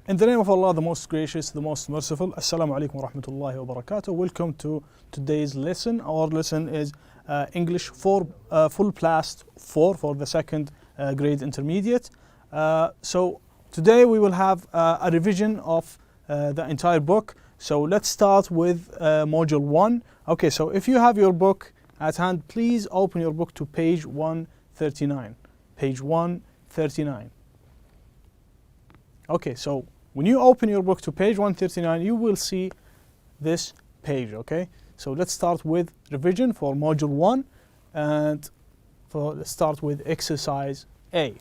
In the name of Allah, the most gracious, the most merciful. Assalamu alaikum wa rahmatullahi wa barakatuh. Welcome to today's lesson. Our lesson is English for full plast 4 for the second grade intermediate. So today we will have a revision of the entire book. So let's start with module 1. Okay, so if you have your book at hand, please open your book to page 139. Page 139. Okay, so when you open your book to page 139, you will see this page, okay? So let's start with revision for module 1 and let's start with exercise A.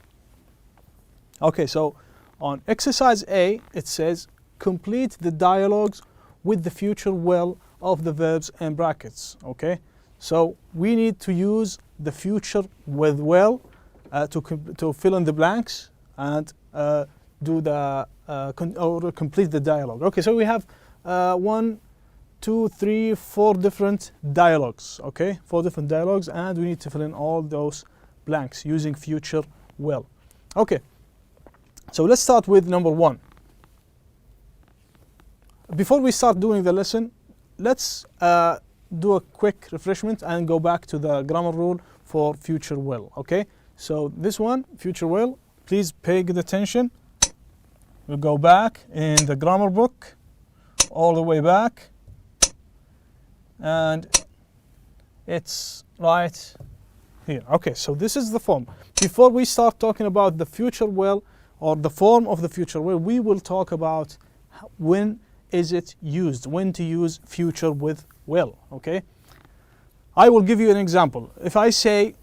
Okay, so on exercise A, it says complete the dialogues with the future will of the verbs in brackets, okay? So we need to use the future with will to fill in the blanks and do the or complete the dialogue. Okay, so we have 1, 2, 3, 4 different dialogues. Okay, 4 different dialogues, and we need to fill in all those blanks using future will. Okay, so let's start with number 1. Before we start doing the lesson, let's do a quick refreshment and go back to the grammar rule for future will. Okay, so this one, future will, please pay good attention. We'll go back in the grammar book, all the way back, and it's right here. Okay, so this is the form. Before we start talking about the future will or the form of the future will, we will talk about when is it used, when to use future with will, okay? I will give you an example. If I say,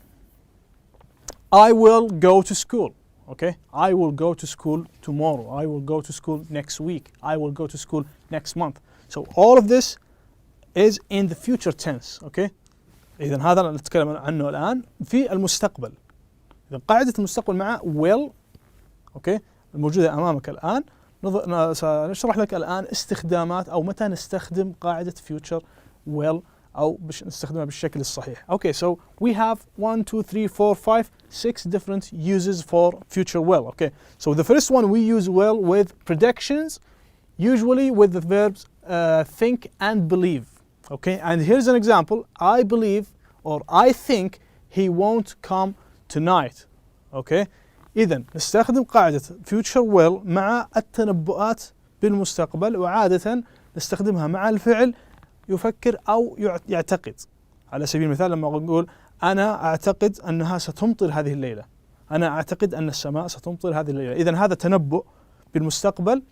I will go to school. Okay, I will go to school tomorrow. I will go to school next week. I will go to school next month. So all of this is in the future tense. Okay, إذا هذا اللي نتكلم عنه الآن في المستقبل. إذا قاعدة المستقبل مع will okay الموجودة أمامك الآن سنشرح لك الآن استخدامات أو متى نستخدم قاعدة future will أو نستخدمها بالشكل الصحيح. Okay, so we have 1, 2, 3, 4, 5, 6 different uses for future will. Okay, so the first one we use will with predictions, usually with the verbs think and believe. Okay, and here's an example. I believe or I think he won't come tonight. Okay, إذن نستخدم قاعدة future will مع التنبؤات بالمستقبل، وعادة نستخدمها مع الفعل يفكر أو يعتقد. على سبيل المثال لما أقول أنا أعتقد أنها ستمطر هذه الليلة، أنا أعتقد أن السماء ستمطر هذه الليلة. إذن هذا تنبؤ بالمستقبل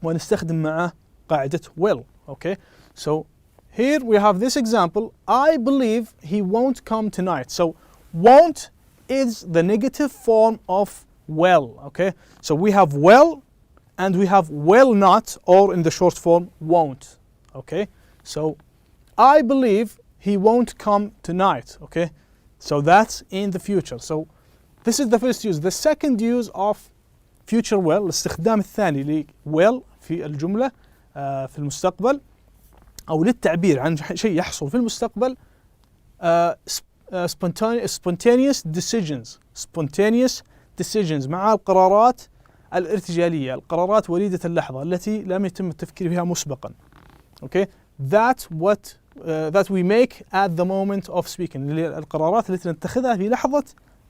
ونستخدم معه قاعدة will. Okay, so here we have this example. I believe he won't come tonight. So won't is the negative form of will. Okay, so we have will and we have will not, or in the short form won't. Okay, so I believe he won't come tonight. Okay, so that's in the future. So this is the first use. The second use of future will, الاستخدام الثاني ل will في الجملة في المستقبل أو للتعبير عن شيء يحصل في المستقبل. Spontaneous decisions مع القرارات الارتجالية، القرارات وليدة اللحظة التي لم يتم التفكير فيها مسبقا. Okay, that we make at the moment of speaking. القرارات التي نتخذها في لحظة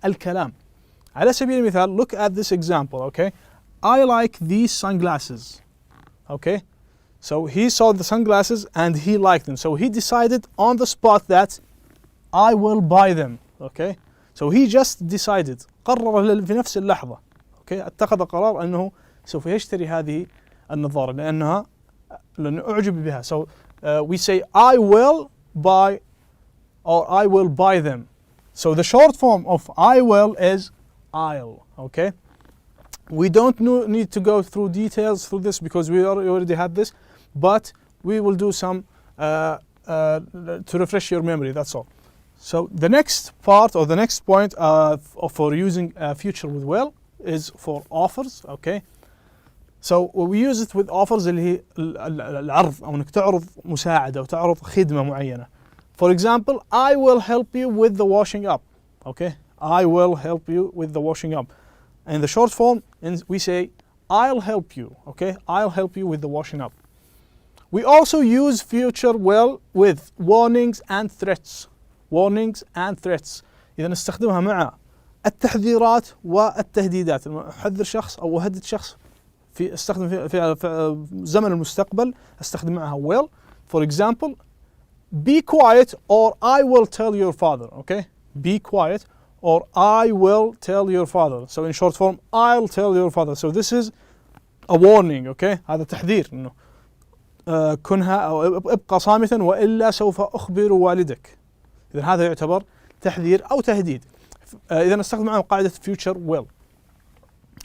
الكلام. على سبيل المثال, look at this example. Okay, I like these sunglasses. Okay, so he saw the sunglasses and he liked them. So he decided on the spot that I will buy them. Okay, so he just decided. قرر في نفس اللحظة. Okay, اتخذ قرار أنه سوف يشتري هذه النظارة لأنه أعجب بها. So we say I will buy or I will buy them. So the short form of I will is I'll. Okay, we don't need to go through details through this because we already had this, but we will do some to refresh your memory. That's all. So the next part or the next point for using future with will is for offers. Okay, so we use it with offers اللي هي العرض أو إنك تعرض مساعدة أو تعرض خدمة معينة. For example, I will help you with the washing up. Okay, I will help you with the washing up. In the short form, we say I'll help you. Okay, I'll help you with the washing up. We also use future will with warnings and threats. Warnings and threats. إذا نستخدمها مع التحذيرات والتهديدات. أحذر شخص أو أهدد شخص استخدم في زمن المستقبل استخدم معها will. For example, be quiet or I will tell your father. Okay, be quiet or I will tell your father. So in short form, I'll tell your father. So this is a warning. Okay, هذا تحذير إنه كنها أو ابقى صامتا وإلا سوف أخبر والدك. إذا هذا يعتبر تحذير أو تهديد. إذا نستخدم معه قاعدة future will.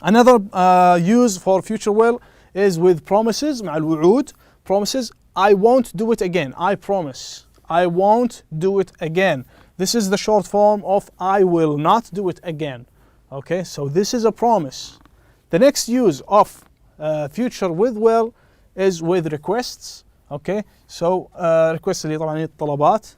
Another use for future will is with promises مع الوعود. Promises, I won't do it again. I promise. I won't do it again. This is the short form of I will not do it again. Okay, so this is a promise. The next use of future with will is with requests. Okay, so requests اللي طبعا الطلبات.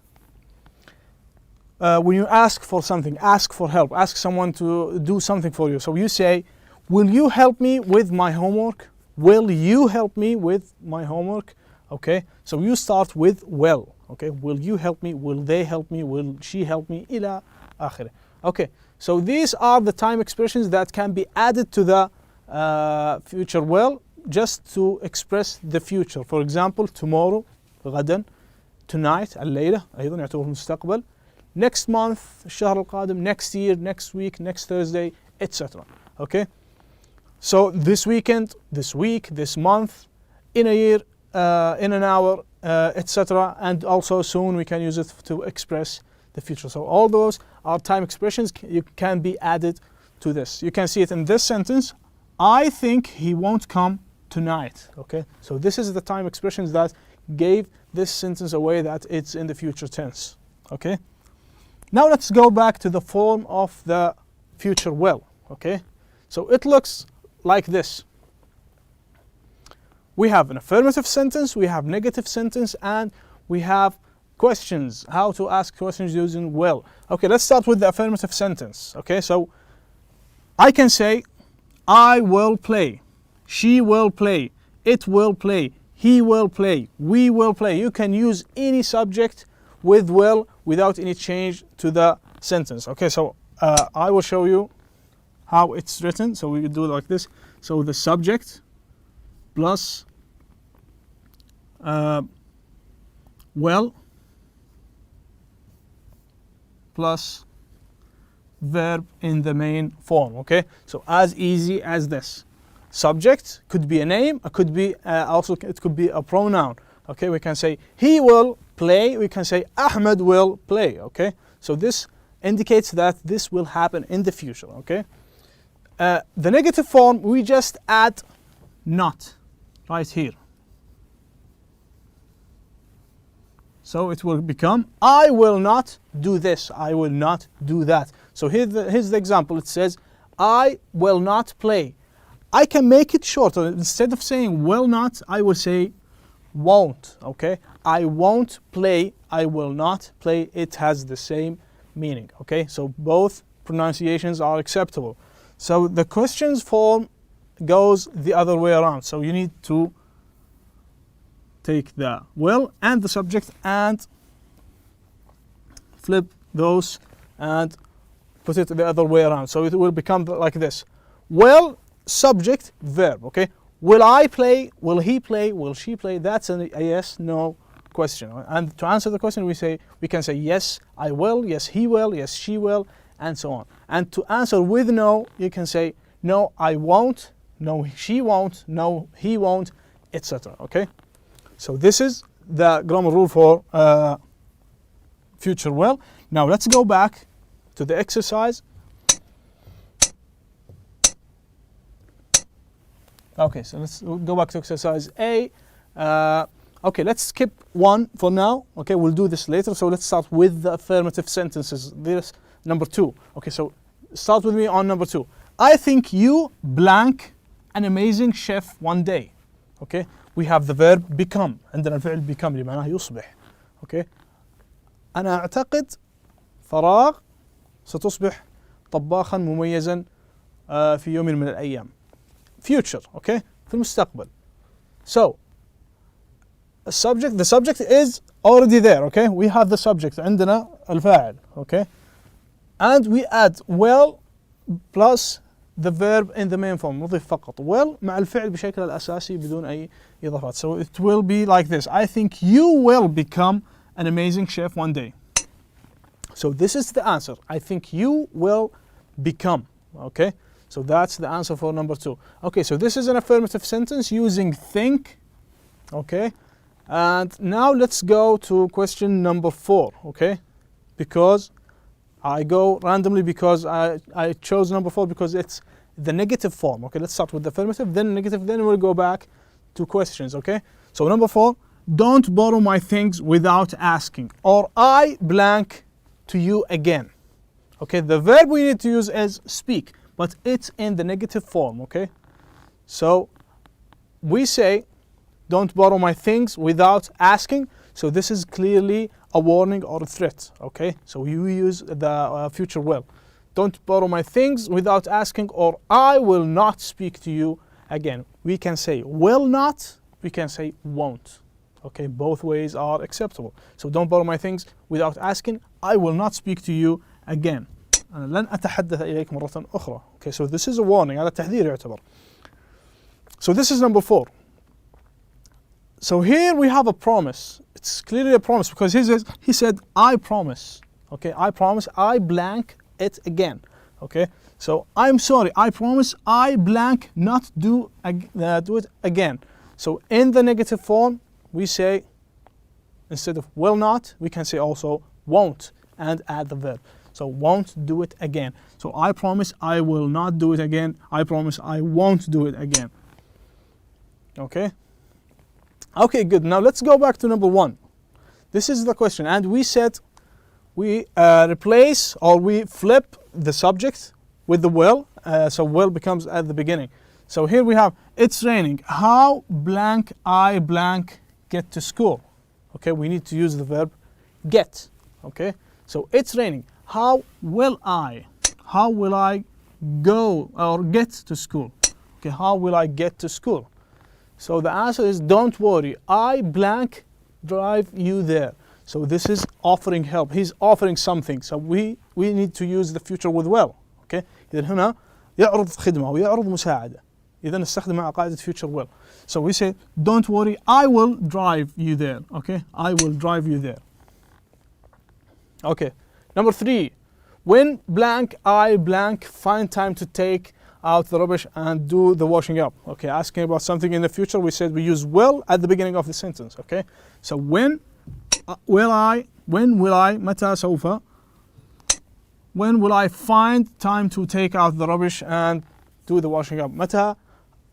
When you ask for something, ask for help, ask someone to do something for you. So you say, will you help me with my homework? Will you help me with my homework? Okay, so you start with will. Okay, will you help me? Will they help me? Will she help me? إلى آخره. Okay, so these are the time expressions that can be added to the future will just to express the future. For example, tomorrow, غدا, tonight, الليلة, أيضا يعتبر المستقبل. Next month, الشهر القادم, next year, next week, next Thursday, etc. Okay, so this weekend, this week, this month, in a year, in an hour, etc. And also soon we can use it to express the future. So all those are time expressions. You can be added to this. You can see it in this sentence. I think he won't come tonight. Okay, so this is the time expressions that gave this sentence away that it's in the future tense. Okay, now let's go back to the form of the future will. Okay, so it looks like this. We have an affirmative sentence, we have negative sentence, and we have questions, how to ask questions using will. Okay, let's start with the affirmative sentence. Okay, so I can say, I will play, she will play, it will play, he will play, we will play. You can use any subject with will without any change to the sentence. Okay, so I will show you how it's written. So we do it like this. So the subject plus will plus verb in the main form. Okay, so as easy as this. Subject could be a name, it could be it could be a pronoun. Okay, we can say he will play, we can say Ahmed will play. Okay, so this indicates that this will happen in the future. Okay, the negative form, we just add not right here. So it will become, I will not do this, I will not do that. So here's the example. It says, I will not play. I can make it shorter. Instead of saying will not, I will say won't. Okay, I won't play, I will not play. It has the same meaning. Okay, so both pronunciations are acceptable. So the questions form goes the other way around. So you need to take the will and the subject and flip those and put it the other way around. So it will become like this. Will, subject, verb. Okay, will I play, will he play, will she play? That's a yes, no question. And to answer the question, we can say yes, I will, yes, he will, yes, she will, and so on. And to answer with no, you can say no, I won't, no, she won't, no, he won't, etc. Okay, so this is the grammar rule for future will. Now let's go back to the exercise. Okay, so let's go back to exercise A. Okay, let's skip one for now. Okay, we'll do this later. So let's start with the affirmative sentences. This number 2. Okay, so start with me on number 2. I think you blank an amazing chef one day. Okay, we have the verb become. عندنا الفعل become اللي معناه يصبح. Okay, أنا أعتقد فراغ ستصبح طباخا مميزا في يوم من الأيام. future. Okay, في المستقبل. So the subject is already there. Okay, we have the subject, عندنا الفاعل. Okay, and we add will plus the verb in the main form. نضيف فقط will مع الفعل بشكل الأساسي بدون أي إضافات. So it will be like this: I think you will become an amazing chef one day. So this is the answer. I think you will become. Okay, so that's the answer for number 2. Okay, so this is an affirmative sentence using think. Okay, and now let's go to question number 4. Okay, because I go randomly because I chose number 4 because it's the negative form. Okay, let's start with the affirmative, then negative, then we'll go back to questions. Okay, so number 4, don't borrow my things without asking, or I blank to you again. Okay, the verb we need to use is speak, but it's in the negative form. Okay, so we say don't borrow my things without asking. So this is clearly a warning or a threat. Okay, so you use the future will. Don't borrow my things without asking, or I will not speak to you again. We can say will not, we can say won't. Okay, both ways are acceptable. So don't borrow my things without asking, I will not speak to you again. أنا لن أتحدث إليك مرة أخرى. Okay, so this is a warning. هذا تحذير يعتبر. So this is number 4. So here we have a promise. It's clearly a promise because he said, I promise. Okay, I promise, I blank it again. Okay, so I'm sorry, I promise, I blank not do it again. So in the negative form, we say, instead of will not, we can say also won't and add the verb. So won't do it again. So I promise I will not do it again. I promise I won't do it again. Okay? Okay, good. Now let's go back to number 1. This is the question. And we said we replace or we flip the subject with the will. So will becomes at the beginning. So here we have, it's raining. How blank I blank get to school? Okay, we need to use the verb get. Okay, so it's raining. How will I go or get to school? Okay, how will I get to school? So the answer is don't worry, I blank drive you there. So this is offering help. He's offering something. So we need to use the future with will. Okay, إذن هنا يعرض خدمة أو يعرض مساعدة. إذن نستخدم مع قاعدة future will. So we say don't worry, I will drive you there. Okay, I will drive you there. Okay, number 3. When blank I blank find time to take out the rubbish and do the washing up. Okay, asking about something in the future, we said we use will at the beginning of the sentence. Okay, so when will I, متى سوف, when will I find time to take out the rubbish and do the washing up? متى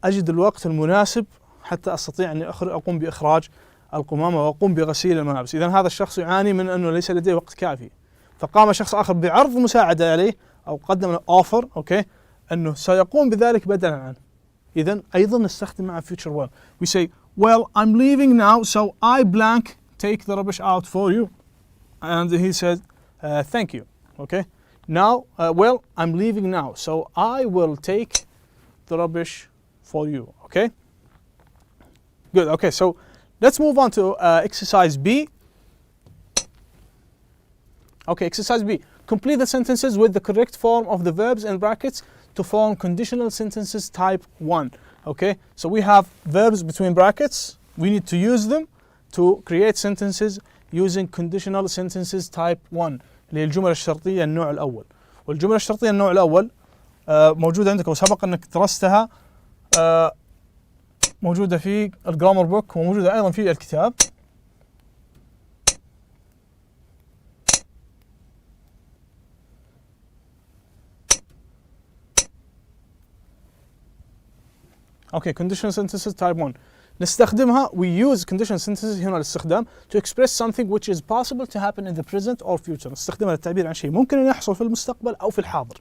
أجد الوقت المناسب حتى أستطيع أن أقوم بإخراج القمامة وأقوم بغسيل الملابس. إذن هذا الشخص يعاني من أنه ليس لديه وقت كافي، فقام شخص آخر بعرض مساعدة عليه أو قدم له offer. أوكي، أنه سيقوم بذلك بدلا عنه. إذن أيضا نستخدم مع future will. We say well I'm leaving now so I blank take the rubbish out for you, and he said thank you. Okay, now well I'm leaving now so I will take the rubbish for you. Okay, good. Okay, so let's move on to exercise B. Okay, exercise B. Complete the sentences with the correct form of the verbs in brackets to form conditional sentences type 1. Okay, so we have verbs between brackets. We need to use them to create sentences using conditional sentences type 1 اللي هي الجمل الشرطية النوع الأول. والجمل الشرطية النوع الأول موجودة عندك وسبق أنك درستها، موجودة في الجرامر بوك وموجودة أيضا في الكتاب. Okay, conditional sentences type 1 نستخدمها. We use conditional sentences هنا للاستخدام to express something which is possible to happen in the present or future. نستخدمها للتعبير عن شيء ممكن أن يحصل في المستقبل أو في الحاضر.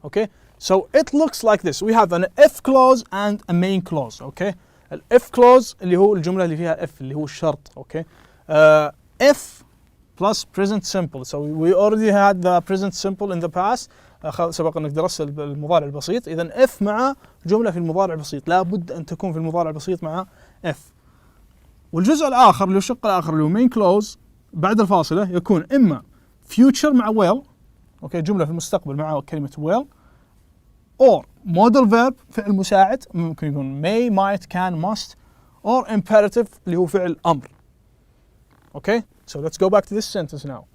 Okay, so it looks like this. We have an if clause and a main clause. Okay, if clause اللي هو الجملة اللي فيها if اللي هو الشرط. Okay, if plus present simple. So we already had the present simple in the past. سبق انك درست المضارع البسيط. اذا if مع جملة في المضارع البسيط لابد ان تكون في المضارع البسيط مع if. والجزء الاخر اللي هو الشق الاخر اللي هو main clause بعد الفاصلة يكون اما future مع will، اوكي، جملة في المستقبل مع كلمة will، or modal verb فعل مساعد ممكن يكون may might can must، or imperative اللي هو فعل امر. Okay, so let's go back to this sentence now.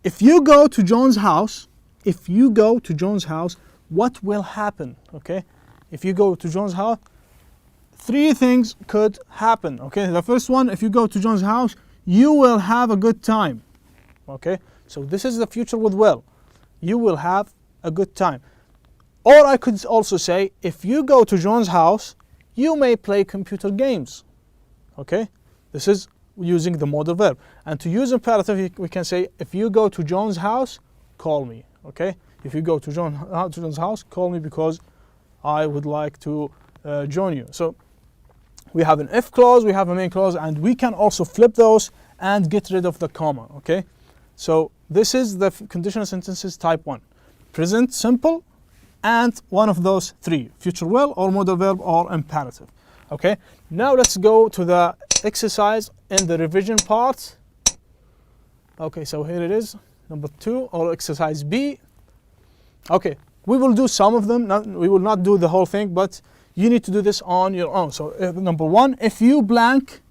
If you go to John's house, what will happen? Okay, if you go to John's house, three things could happen. Okay, the first one, if you go to John's house, you will have a good time. Okay, so this is the future with will. You will have a good time. Or I could also say, if you go to John's house, you may play computer games. Okay, this is using the modal verb. And to use imperative, we can say, if you go to John's house, call me. Okay, if you go to John's house, call me because I would like to join you. So we have an if clause, we have a main clause, and we can also flip those and get rid of the comma. Okay, so this is the conditional sentences type 1. Present simple and one of those three, future will or modal verb or imperative. Okay, now let's go to the exercise in the revision part. Okay, so here it is, number 2, or exercise B. Okay, we will do some of them, we will not do the whole thing, but you need to do this on your own. So number 1, if you blank,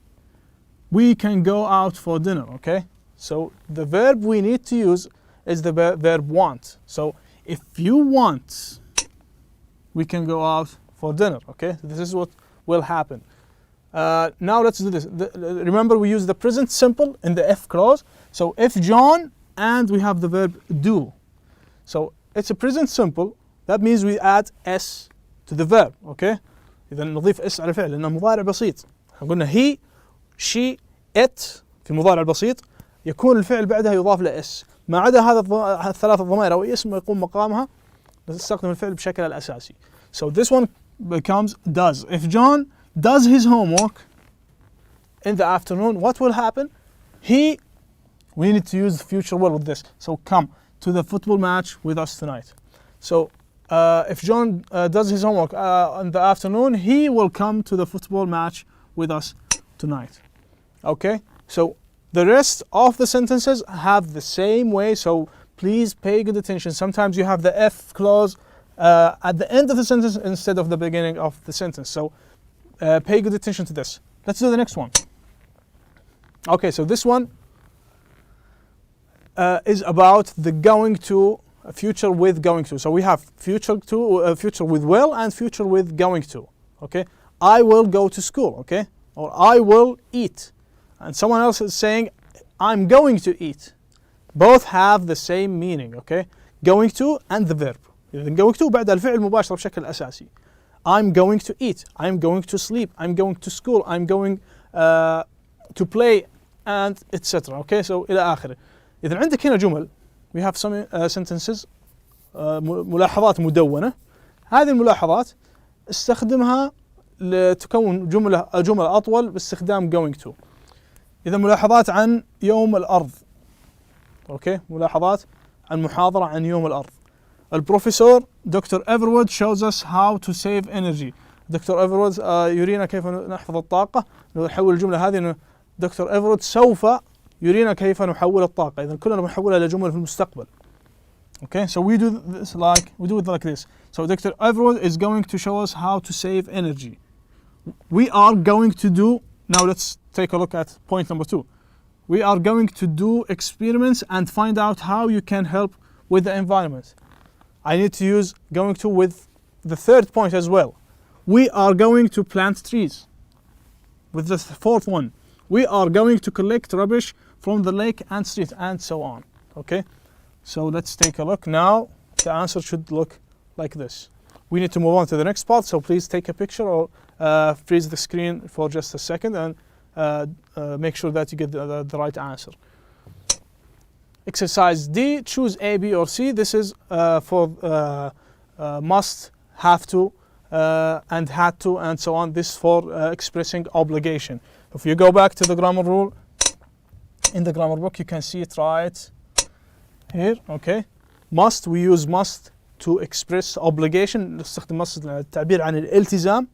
we can go out for dinner. Okay, so the verb we need to use is the verb want. So if you want, we can go out for dinner. Okay, so this is what will happen. Now let's do this. Remember, we use the present simple in the if clause. So if John, and we have the verb do. So it's a present simple. That means we add s to the verb. Okay. إذا نضيف s على الفعل لأنه مضارع بسيط. قلنا he, she, it في المضارع البسيط يكون الفعل بعدها يضاف له s. ما عدا هذا الثلاث الضمائر أو اسم يقوم مقامها نستخدم الفعل بشكل الأساسي. So this one becomes does. If John does his homework in the afternoon, what will happen? We need to use future will with this. So come to the football match with us tonight. So if John does his homework in the afternoon, he will come to the football match with us tonight. Okay, so the rest of the sentences have the same way, so please pay good attention. Sometimes you have the if clause at the end of the sentence instead of the beginning of the sentence. So pay good attention to this. Let's do the next one. Okay, so this one is about the going to, future with going to. So we have future with will and future with going to. Okay, I will go to school. Okay, or I will eat. And someone else is saying, I'm going to eat. Both have the same meaning. Okay, going to and the verb. إذا going to بعد الفعل مباشرة بشكل أساسي. I'm going to eat. I'm going to sleep. I'm going to school. I'm going to play and etc. Okay, so إلى آخره. إذا عندك هنا جمل, we have some sentences, ملاحظات مدونة. هذه الملاحظات استخدمها لتكون جمل أطول باستخدام going to. إذا ملاحظات عن يوم الأرض. أوكي, ملاحظات عن محاضرة عن يوم الأرض. البروفيسور دكتور إيفرود shows us how to save energy. دكتور إيفرود يرينا كيف نحفظ الطاقة. نحول الجملة هذه إنه دكتور إيفرود سوف يرينا كيف نحول الطاقة. إذا كلنا بنحولها لجمل في المستقبل. Okay, so we do it like this. So Dr. Everwood is going to show us how to save energy. We are going to do, now let's take a look at point number 2. We are going to do experiments and find out how you can help with the environment. I need to use going to with the third point as well. We are going to plant trees. With the fourth one, we are going to collect rubbish from the lake and street, and so on. Okay, so let's take a look. Now the answer should look like this. We need to move on to the next part, so please take a picture or freeze the screen for just a second and make sure that you get the right answer. Exercise D, choose A, B or C. This is for must, have to, and had to, and so on. This for expressing obligation. If you go back to the grammar rule, in the grammar book. You can see it right here. Okay. Must, we use must to express obligation. نستخدم must للتعبير عن الالتزام.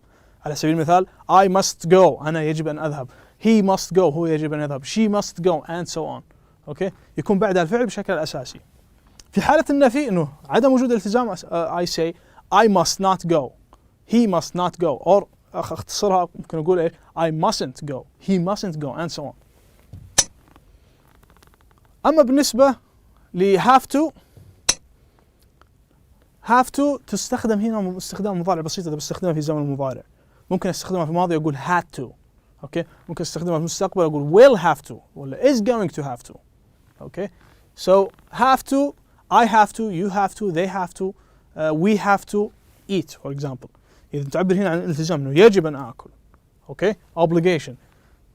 على سبيل المثال I must go. أنا يجب أن أذهب. He must go. هو يجب أن يذهب. She must go and so on. Okay. يكون بعد الفعل بشكل أساسي. في حالة النفي إنه عدم وجود التزام I say I must not go. He must not go. or اختصرها ممكن أقول إيه I mustn't go. He mustn't go and so on. أما بالنسبة ل have to تستخدم هنا استخدام مضارع بسيط. إذا بستخدمها في زمن المضارع ممكن استخدمها في الماضي أقول had to. Okay. ممكن استخدمها في المستقبل أقول will have to ولا is going to have to. Okay. So have to, I have to, you have to, they have to, we have to eat for example. إذا تعبر هنا عن الالتزام إنه يجب أن آكل. Okay. Obligation.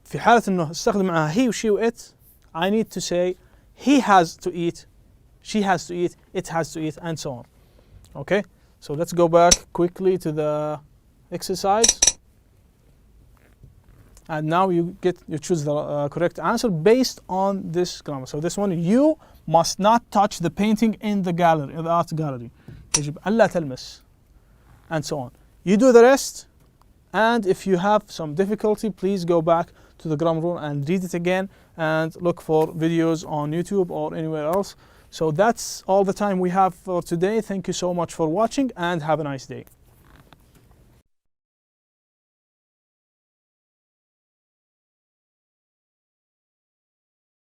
في حالة إنه استخدم معها he و she و it I need to say he has to eat, she has to eat, it has to eat and so on. Okay. So let's go back quickly to the exercise. And now you choose the correct answer based on this grammar. So this one, you must not touch the painting in the gallery, in the art gallery. يجب ألا تلمس and so on. You do the rest, and if you have some difficulty, please go back to the grammar rule and read it again and look for videos on YouTube or anywhere else. So that's all the time we have for today. Thank you so much for watching and have a nice day.